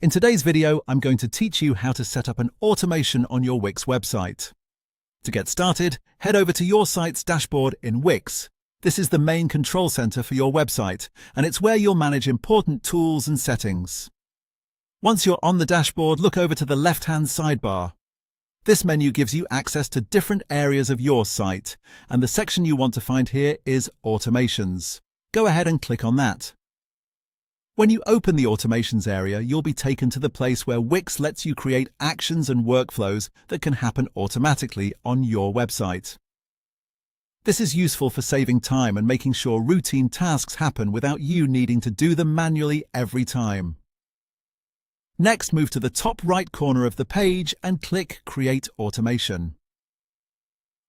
In today's video, I'm going to teach you how to set up an automation on your Wix website. To get started, head over to your site's dashboard in Wix. This is the main control center for your website, and it's where you'll manage important tools and settings. Once you're on the dashboard, look over to the left-hand sidebar. This menu gives you access to different areas of your site, and the section you want to find here is Automations. Go ahead and click on that. When you open the Automations area, you'll be taken to the place where Wix lets you create actions and workflows that can happen automatically on your website. This is useful for saving time and making sure routine tasks happen without you needing to do them manually every time. Next, move to the top right corner of the page and click Create Automation.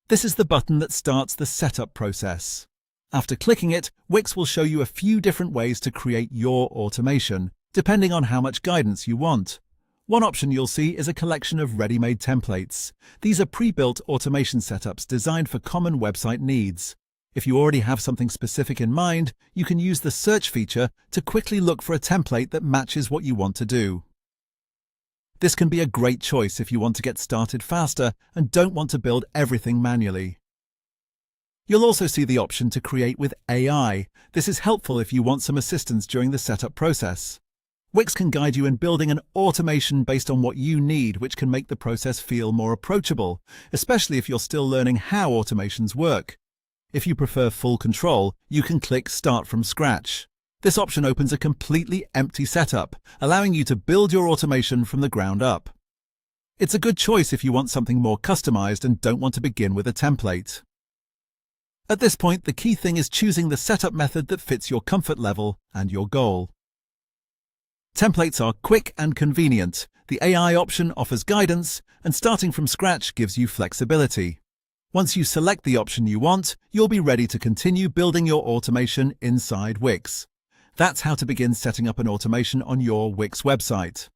This is the button that starts the setup process. After clicking it, Wix will show you a few different ways to create your automation, depending on how much guidance you want. One option you'll see is a collection of ready-made templates. These are pre-built automation setups designed for common website needs. If you already have something specific in mind, you can use the search feature to quickly look for a template that matches what you want to do. This can be a great choice if you want to get started faster and don't want to build everything manually. You'll also see the option to create with AI. This is helpful if you want some assistance during the setup process. Wix can guide you in building an automation based on what you need, which can make the process feel more approachable, especially if you're still learning how automations work. If you prefer full control, you can click Start from Scratch. This option opens a completely empty setup, allowing you to build your automation from the ground up. It's a good choice if you want something more customized and don't want to begin with a template. At this point, the key thing is choosing the setup method that fits your comfort level and your goal. Templates are quick and convenient. The AI option offers guidance, and starting from scratch gives you flexibility. Once you select the option you want, you'll be ready to continue building your automation inside Wix. That's how to begin setting up an automation on your Wix website.